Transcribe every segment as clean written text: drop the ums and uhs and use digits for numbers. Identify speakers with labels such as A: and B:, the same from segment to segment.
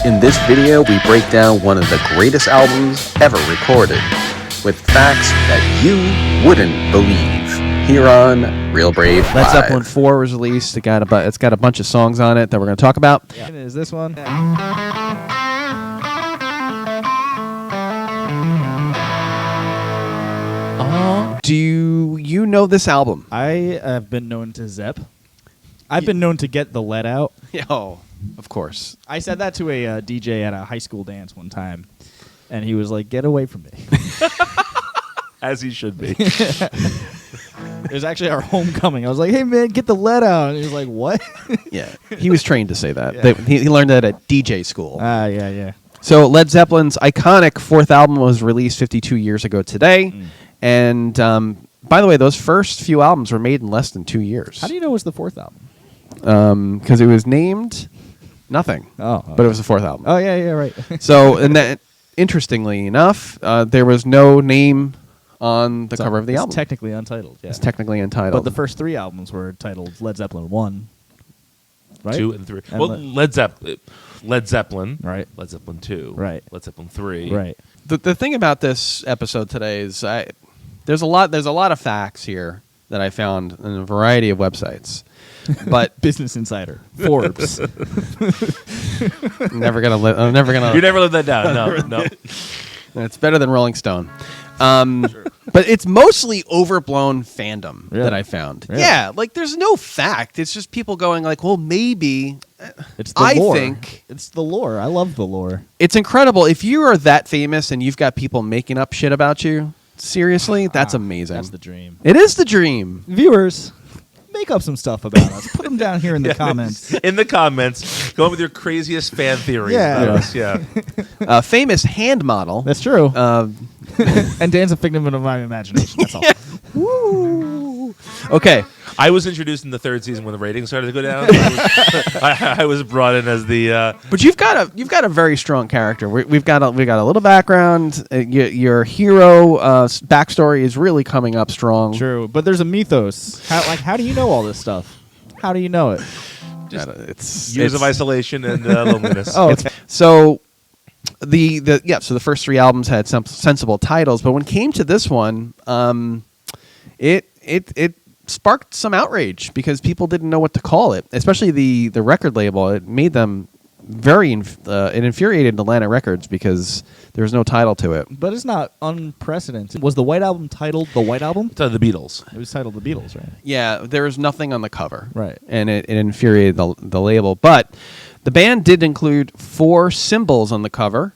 A: In this video, we break down one of the greatest albums ever recorded, with facts that you wouldn't believe. Here on Real Brave
B: Led
A: Live.
B: Zeppelin IV was released. It's got a bunch of songs on it that we're going to talk about.
C: Yeah. Is this one?
B: Do you know this album?
C: I have been known to Zepp. I've been known to get the lead out.
B: Oh, of course.
C: I said that to a DJ at a high school dance one time, and he was like, "Get away from me."
D: As he should be.
C: It was actually our homecoming. I was like, "Hey man, get the lead out," and he was like, "What?"
B: Yeah, he was trained to say that.
C: Yeah.
B: He learned that at DJ school.
C: Yeah.
B: So Led Zeppelin's iconic fourth album was released 52 years ago today. And by the way, those first few albums were made in less than 2 years.
C: How do you know it was the fourth album?
B: Because it was named nothing.
C: Oh, okay.
B: But it was the fourth album.
C: Oh yeah, right.
B: So, and that, interestingly enough, there was no name on the cover of the album.
C: It's technically untitled. Yeah.
B: It's technically untitled.
C: But the first three albums were titled Led Zeppelin I, right?
D: 2 and 3.
C: And
D: Well, Led Zeppelin,
C: Right.
D: Led Zeppelin 2,
C: Right.
D: Led Zeppelin 3.
C: Right.
B: The thing about this episode today is there's a lot of facts here that I found in a variety of websites. But
C: Business Insider, Forbes.
B: I'm never gonna
D: You never lived that down. No.
B: It's better than Rolling Stone. But it's mostly overblown fandom
C: Really?
B: that I found.
C: Really?
B: Yeah, like there's no fact. It's just people going like, well, maybe.
C: It's the
B: I
C: lore.
B: think
C: It's the lore. I love the lore.
B: it's incredible. If you are that famous and you've got people making up shit about you, seriously, that's amazing.
C: That's the dream.
B: It is the dream.
C: Viewers, make up some stuff about us. Put them down here in the comments.
D: In the comments, go with your craziest fan theories
C: Yeah.
D: about us. Yeah.
B: Famous hand model.
C: That's true.
B: And
C: Dan's a figment of my imagination. That's all.
B: Woo. Okay.
D: I was introduced in the third season when the ratings started to go down. I was brought in as the.
B: But you've got a very strong character. We've got a little background. Your hero backstory is really coming up strong.
C: True, but there's a mythos. How do you know all this stuff? How do you know it?
B: It's
D: Years of isolation and loneliness.
C: Oh,
B: It's-
C: okay.
B: So so the first three albums had some sensible titles, but when it came to this one, it sparked some outrage because people didn't know what to call it, especially the record label. It made them it infuriated Atlantic Records because there was no title to it.
C: But it's not unprecedented. Was the White Album titled The White Album?
D: To the Beatles.
C: It was titled The Beatles, right?
B: Yeah, there was nothing on the cover.
C: Right.
B: And it infuriated the label. But the band did include 4 symbols on the cover,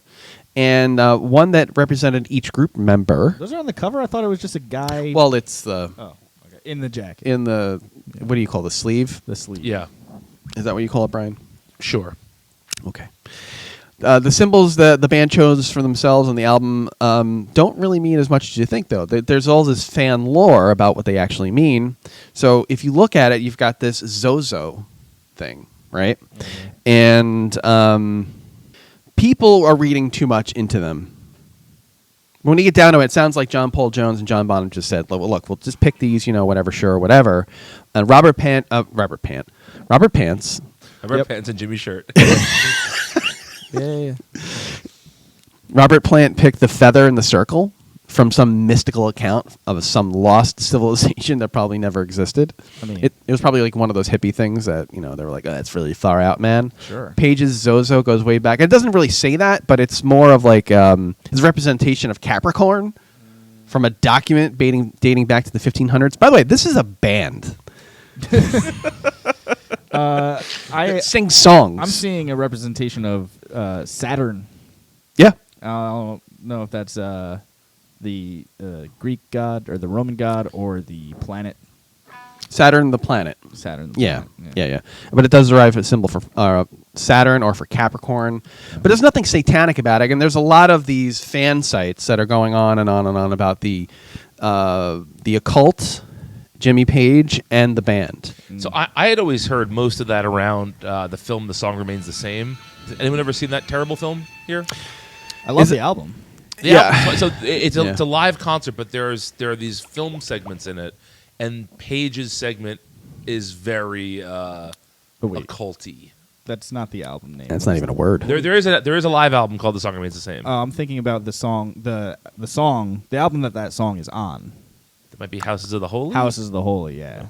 B: and one that represented each group member.
C: Those are on the cover? I thought it was just a guy.
B: Well, it's the
C: Oh, okay. In the jacket.
B: in the what do you call the sleeve?
C: The sleeve.
D: Yeah.
B: Is that what you call it, Brian?
D: Sure.
B: Okay. The symbols that the band chose for themselves on the album don't really mean as much as you think, though. There's all this fan lore about what they actually mean. So if you look at it, you've got this ZOSO thing, right? And people are reading too much into them. When you get down to it, it sounds like John Paul Jones and John Bonham just said, look, we'll just pick these, whatever, sure, whatever. And Robert Pants,
D: Robert
C: Yep.
D: Pants and Jimmy Shirt.
C: Yeah.
B: Robert Plant picked the feather in the circle from some mystical account of some lost civilization that probably never existed.
C: I mean-
B: it was probably like one of those hippie things that, they were like, oh, that's really far out, man.
C: Sure.
B: Page's ZOSO goes way back. It doesn't really say that, but it's more of like his representation of Capricorn from a document dating back to the 1500s. By the way, this is a band.
C: I
B: Sing songs.
C: I'm seeing a representation of Saturn.
B: Yeah.
C: I don't know if that's the Greek god or the Roman god or the planet
B: Saturn, the planet.
C: Saturn. The
B: Yeah.
C: planet.
B: Yeah. But it does derive a symbol for Saturn or for Capricorn. But there's nothing satanic about it. And there's a lot of these fan sites that are going on and on and on about the occult, Jimmy Page, and the band.
D: So I had always heard most of that around the film The Song Remains the Same. Has anyone ever seen that terrible film here?
C: I love
B: Is
C: the
B: it-
C: album.
B: Yeah.
D: So it's
B: Yeah.
D: it's a live concert, but there are these film segments in it, and Page's segment is very
C: But wait,
D: occulty.
C: That's not the album name.
B: That's not even a word.
D: There is a live album called The Song Remains the Same.
C: I'm thinking about the song, the album that song is on.
D: It might be Houses of the Holy.
C: Houses of the Holy, yeah.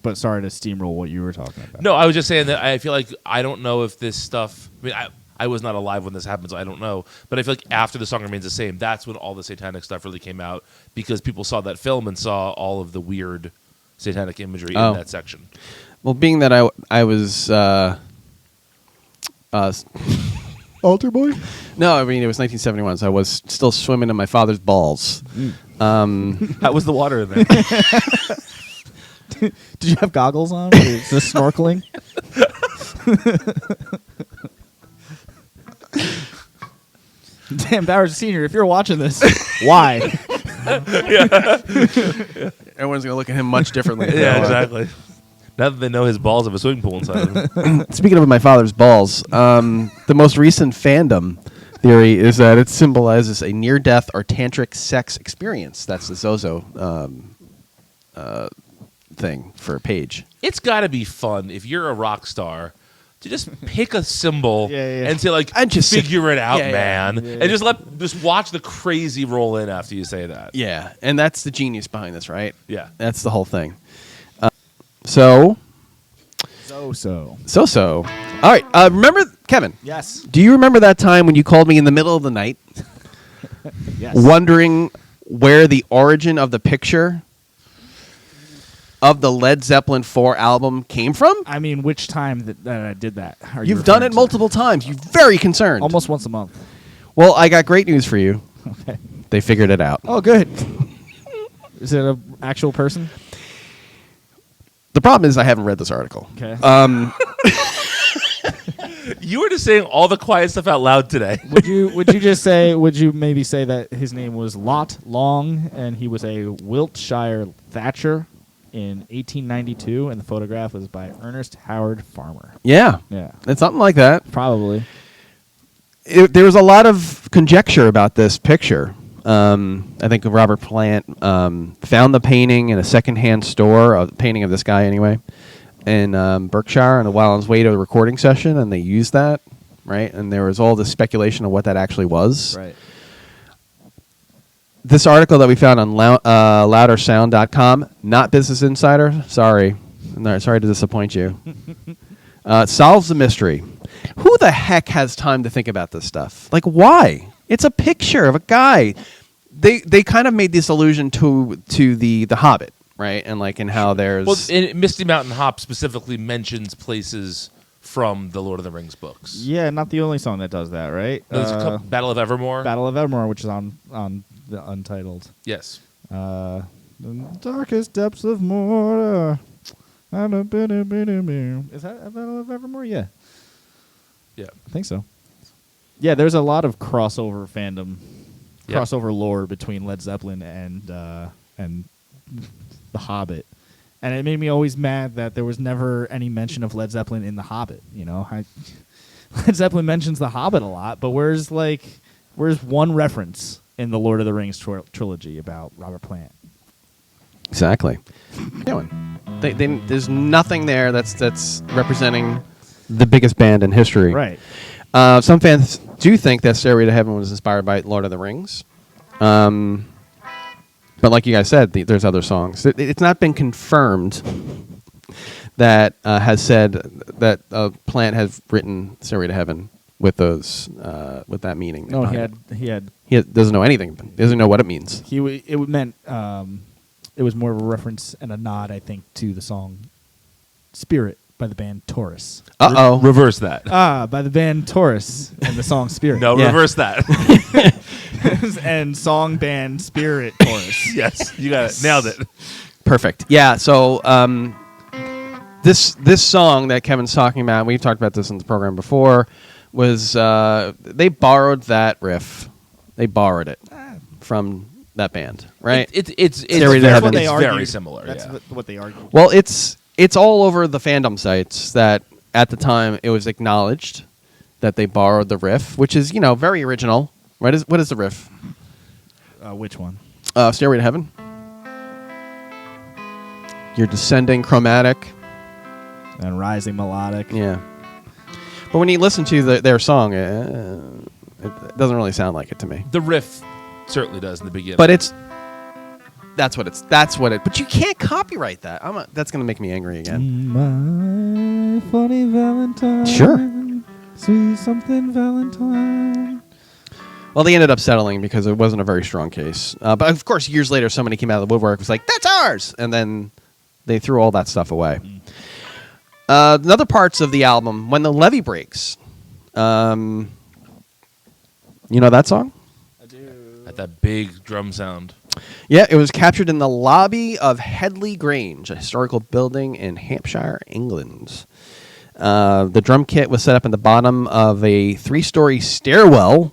C: But sorry to steamroll what you were talking about.
D: No, I was just saying that I feel like I don't know if this stuff. I mean, I was not alive when this happened, so I don't know. But I feel like after The Song Remains the Same, that's when all the satanic stuff really came out because people saw that film and saw all of the weird satanic imagery in that section.
B: Well, being that I was
C: Altar Boy?
B: no, I mean it was 1971, so I was still swimming in my father's balls.
D: How was the water in there?
C: Did you have goggles on? Was this snorkeling? Damn, Bowers Sr., if you're watching this, why?
B: Everyone's gonna look at him much differently.
D: Yeah, exactly. Now that they know his balls have a swimming pool inside of them.
B: Speaking of my father's balls, the most recent fandom theory is that it symbolizes a near-death or tantric sex experience. That's the ZOSO thing for Paige.
D: It's got to be fun if you're a rock star to just pick a symbol and say like,
B: And just
D: figure it out,
B: yeah,
D: man,
C: yeah.
D: and just watch the crazy roll in after you say that.
B: Yeah, and that's the genius behind this, right?
D: Yeah.
B: That's the whole thing. So. All right. Remember, Kevin?
C: Yes.
B: Do you remember that time when you called me in the middle of the night,
C: Yes.
B: wondering where the origin of the picture of the Led Zeppelin IV album came from?
C: I mean, which time that I did that? Are you
B: You've done
C: referring
B: it
C: to?
B: multiple times. You're very concerned.
C: Almost once a month.
B: Well, I got great news for you.
C: Okay.
B: They figured it out.
C: Oh, good. Is it an actual person?
B: The problem is I haven't read this article.
C: Okay.
D: You were just saying all the quiet stuff out loud today.
C: Would you maybe say that his name was Lot Long and he was a Wiltshire Thatcher in 1892 and the photograph was by Ernest Howard Farmer?
B: Yeah.
C: Yeah.
B: It's something like that.
C: Probably.
B: There was a lot of conjecture about this picture. I think Robert Plant found the painting in a secondhand store, a painting of this guy anyway, in Berkshire, and while on his way to a recording session, and they used that, right? And there was all this speculation of what that actually was.
C: Right.
B: This article that we found on loudersound.com, not Business Insider, sorry to disappoint you, solves the mystery. Who the heck has time to think about this stuff? Like, why? It's a picture of a guy. They kind of made this allusion to the Hobbit, right? And like in how there's
D: Misty Mountain Hop specifically mentions places from the Lord of the Rings books.
C: Yeah, not the only song that does that, right?
D: There's a couple, Battle of Evermore.
C: Battle of Evermore, which is on the Untitled.
D: Yes.
C: The darkest depths of Mordor. Is that a Battle of Evermore? Yeah.
D: Yeah.
C: I think so. Yeah, there's a lot of crossover fandom,
D: Yep.
C: crossover lore between Led Zeppelin and The Hobbit, and it made me always mad that there was never any mention of Led Zeppelin in The Hobbit. You know, Led Zeppelin mentions The Hobbit a lot, but where's one reference in the Lord of the Rings trilogy about Robert Plant?
B: exactly. There's nothing there that's representing the biggest band in history.
C: Right.
B: Some fans do think that Stairway to Heaven was inspired by Lord of the Rings. But like you guys said, there's other songs. It's not been confirmed that has said that Plant has written Stairway to Heaven with those with that meaning.
C: No,
B: behind
C: he had.
B: He doesn't know anything. He doesn't know what it means.
C: It meant it was more of a reference and a nod, I think, to the song "Spirit" by the band Taurus.
B: Uh-oh.
D: Reverse that.
C: By the band Taurus and the song "Spirit."
D: No,
B: Yeah.
D: reverse that.
C: And song band Spirit Taurus.
D: Yes, you got it. Nailed it.
B: Perfect. Yeah, so this song that Kevin's talking about, we've talked about this in the program before, was they borrowed that riff. They borrowed it from that band, right?
D: It's
B: Stairway to
D: very,
B: Heaven.
D: it's
C: They
D: very
C: argued.
D: similar.
C: That's
D: Yeah.
C: what they argued.
B: Well, it's all over the fandom sites that at the time it was acknowledged that they borrowed the riff, which is, very original. What is the riff?
C: Which one?
B: Stairway to Heaven. Your descending chromatic.
C: And rising melodic.
B: Yeah. But when you listen to their song, it doesn't really sound like it to me.
D: The riff certainly does in the beginning.
B: But that's what it. But you can't copyright that. That's going to make me angry again.
C: My funny Valentine.
B: Sure.
C: Sweet something Valentine.
B: Well, they ended up settling because it wasn't a very strong case. But of course, years later, somebody came out of the woodwork and was like, "That's ours," and then they threw all that stuff away. Other parts of the album, when the levee breaks. You know that song?
C: I do.
D: At that big drum sound.
B: Yeah, it was captured in the lobby of Headley Grange, a historical building in Hampshire, England. The drum kit was set up in the bottom of a 3-story stairwell,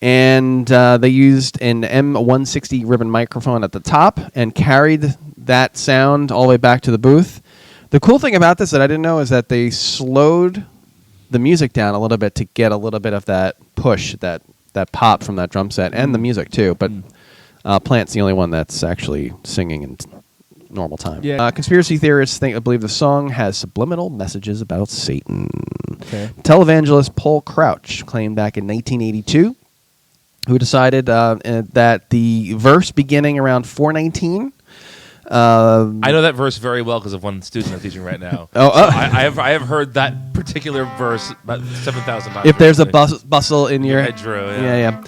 B: and they used an M160 ribbon microphone at the top and carried that sound all the way back to the booth. The cool thing about this that I didn't know is that they slowed the music down a little bit to get a little bit of that push, that pop from that drum set, and the music too. But Plant's the only one that's actually singing in normal time.
C: Yeah.
B: Conspiracy theorists believe the song has subliminal messages about Satan.
C: Okay.
B: Televangelist Paul Crouch claimed back in 1982, who decided that the verse beginning around 419.
D: I know that verse very well because of one student I'm teaching right now. I have heard that particular verse about 7,000 times.
B: If there's a bustle in your
D: hedgerow,
B: yeah.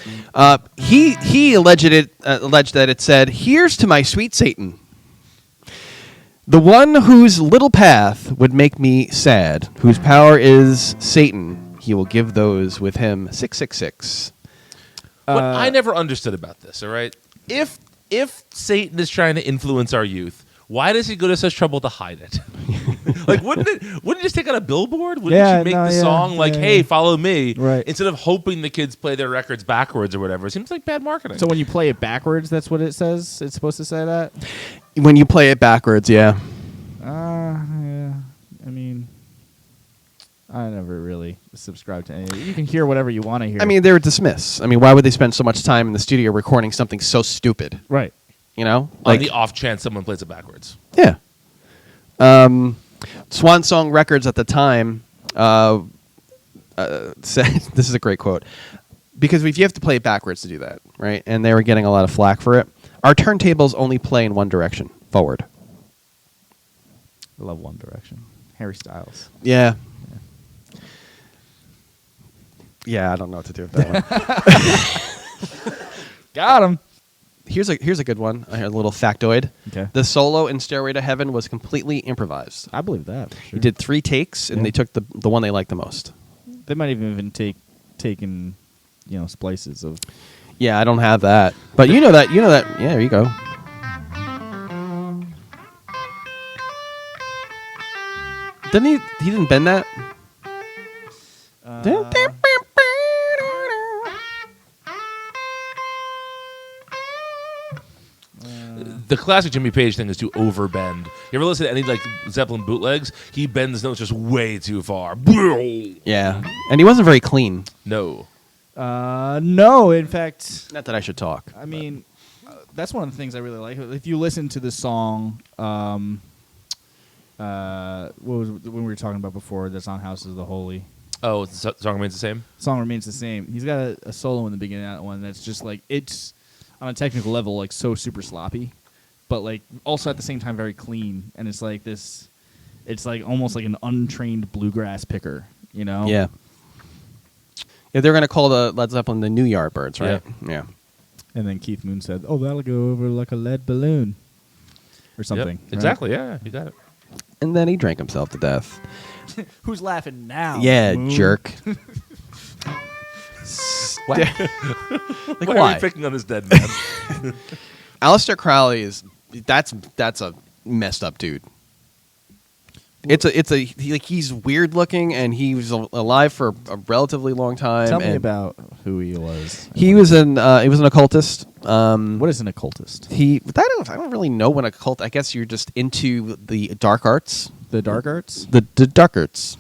B: He alleged that it said, "Here's to my sweet Satan, the one whose little path would make me sad, whose power is Satan. He will give those with him 666."
D: What I never understood about this, all right? If Satan is trying to influence our youth, why does he go to such trouble to hide it? Like, wouldn't it just take out a billboard? Wouldn't you make the song like, "Hey, follow me,"
C: right?
D: Instead of hoping the kids play their records backwards or whatever? It seems like bad marketing.
C: So when you play it backwards, that's what it says? It's supposed to say that?
B: When you play it backwards, yeah.
C: Yeah. I mean, I never really subscribed to any. You can hear whatever you want to hear.
B: I mean, they were dismissed. I mean, why would they spend so much time in the studio recording something so stupid?
C: right.
B: You know?
D: On the off chance someone plays it backwards.
B: Yeah. Swan Song Records at the time said, this is a great quote, because if you have to play it backwards to do that, right? And they were getting a lot of flack for it. Our turntables only play in one direction, forward.
C: I love One Direction. Harry Styles.
B: Yeah. Yeah, I don't know what to do with that one.
C: Got him.
B: Here's a good one. A little factoid.
C: Okay.
B: The solo in Stairway to Heaven was completely improvised.
C: I believe that. For sure.
B: He did 3 takes, and
C: Yeah.
B: they took the one they liked the most.
C: They might even taken, splices of.
B: Yeah, I don't have that, but you know that. Yeah, there you go. Didn't he? He didn't bend that.
D: The classic Jimmy Page thing is to overbend. You ever listen to any like Zeppelin bootlegs? He bends notes just way too far.
B: Yeah, and he wasn't very clean.
D: No.
C: No, in fact,
B: Not that I should talk.
C: I mean, that's one of the things I really like. If you listen to the song, what was when we were talking about before? That's on Houses of the Holy.
D: Oh, the song remains the same?
C: Song remains the same. He's got a solo in the beginning of that one that's just like, it's on a technical level like so super sloppy, but like also at the same time very clean, and it's like this, it's like almost like an untrained bluegrass picker,
B: Yeah. Yeah, they're gonna call the Led Zeppelin the New Yardbirds, right? Yeah.
C: And then Keith Moon said, "Oh, that'll go over like a lead balloon," or something.
D: Yep,
C: right?
D: exactly. Yeah, you got it.
B: And then he drank himself to death.
C: Who's laughing now?
B: Yeah,
C: Moon?
B: jerk.
D: Why?
B: Like,
D: Why
B: why?
D: are you picking on this dead man?
B: Aleister Crowley that's a messed up dude. He's weird looking, and he was alive for a relatively long time.
C: Tell me
B: and
C: about who he was.
B: he was an occultist.
C: What is an occultist?
B: I don't really know what occult. I guess you're just into the dark arts.
C: The dark arts.
B: The dark arts.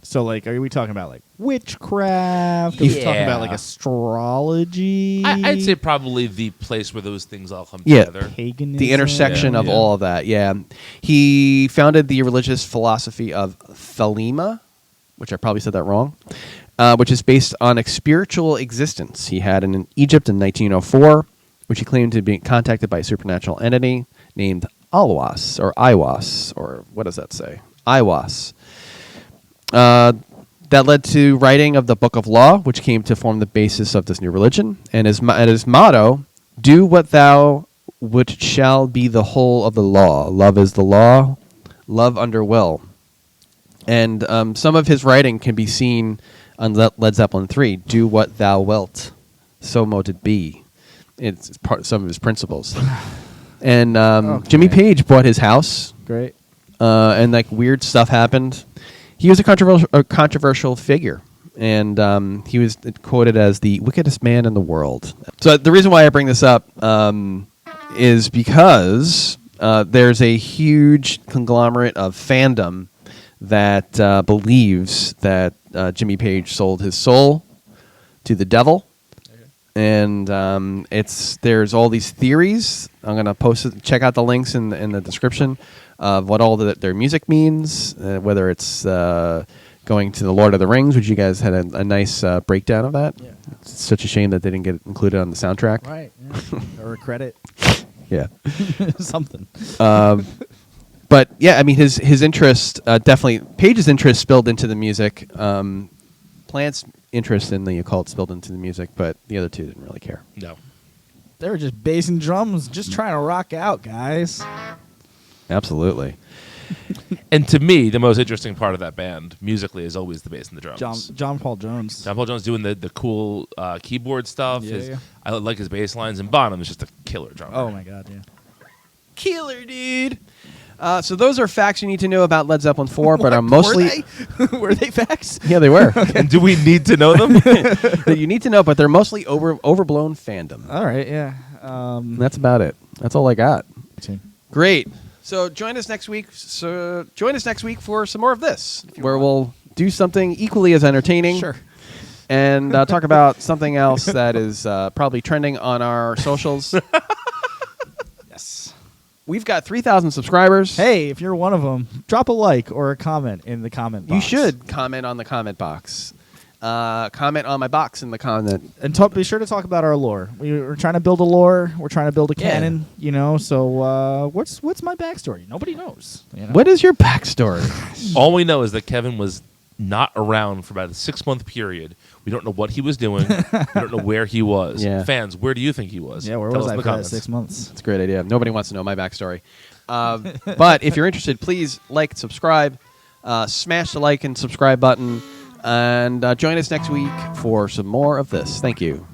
C: So, like, are we talking about like witchcraft? Are we talking about like
D: Yeah.
C: astrology?
D: I'd say probably the place where those things all come
B: Yeah.
D: together.
C: paganism.
B: The intersection of
D: Yeah.
B: all of that. Yeah, he founded the religious philosophy of Thelema, which I probably said that wrong, which is based on a spiritual existence he had in Egypt in 1904, which he claimed to be contacted by a supernatural entity named Alwas or Iwas, or what does that say? Iwas. That led to writing of the Book of Law, which came to form the basis of this new religion. And his motto, "Do what thou which shall be the whole of the law. Love is the law, love under will." And some of his writing can be seen on Led Zeppelin III. "Do what thou wilt, so mote it be." It's some of his principles. And Jimmy Page bought his house,
C: Great.
B: and like weird stuff happened. He was a controversial figure, and he was quoted as the wickedest man in the world. So the reason why I bring this up is because there's a huge conglomerate of fandom that believes that Jimmy Page sold his soul to the devil. And there's all these theories. I'm gonna post it. Check out the links in the description of what all their music means. Whether it's going to the Lord of the Rings, which you guys had a nice breakdown of that.
C: Yeah.
B: It's such a shame that they didn't get included on the soundtrack.
C: Right. Yeah. Or a credit.
B: Yeah.
C: Something.
B: But yeah, I mean his interest definitely Page's interest spilled into the music. Plant's interest in the occult spilled into the music, but the other two didn't really care.
D: No.
C: They were just bass and drums, just trying to rock out, guys.
B: Absolutely.
D: And to me, the most interesting part of that band musically is always the bass and the drums.
C: John Paul Jones.
D: John Paul Jones doing the cool keyboard stuff.
C: Yeah.
D: I like his bass lines, and Bonham is just a killer drummer.
C: Oh my god, yeah.
B: Killer, dude. So those are facts you need to know about Led Zeppelin IV, but are mostly
C: were they facts?
B: yeah, they were.
D: And do we need to know them?
B: That you need to know, but they're mostly overblown fandom.
C: All right, yeah.
B: And that's about it. That's all I got. Great. So join us next week. For some more of this, where we'll do something equally as entertaining.
C: Sure.
B: And talk about something else that is probably trending on our socials.
C: Yes.
B: We've got 3,000 subscribers.
C: Hey, if you're one of them, drop a like or a comment in the comment box.
B: You should comment on the comment box. Comment on my box in the comment.
C: And be sure to talk about our lore. We're trying to build a lore. We're trying to build a canon, you know. So what's my backstory? Nobody knows. You know?
B: What is your backstory?
D: All we know is that Kevin was not around for about a 6-month period. We don't know what he was doing. We don't know where he was.
B: Yeah.
D: Fans, where do you think he was?
C: Yeah, where
D: Tell
C: was
D: us
C: I
D: in the
C: for that
D: comments.
C: 6 months?
B: That's a great idea. Nobody wants to know my backstory. But if you're interested, please like, subscribe, smash the like and subscribe button, and join us next week for some more of this. Thank you.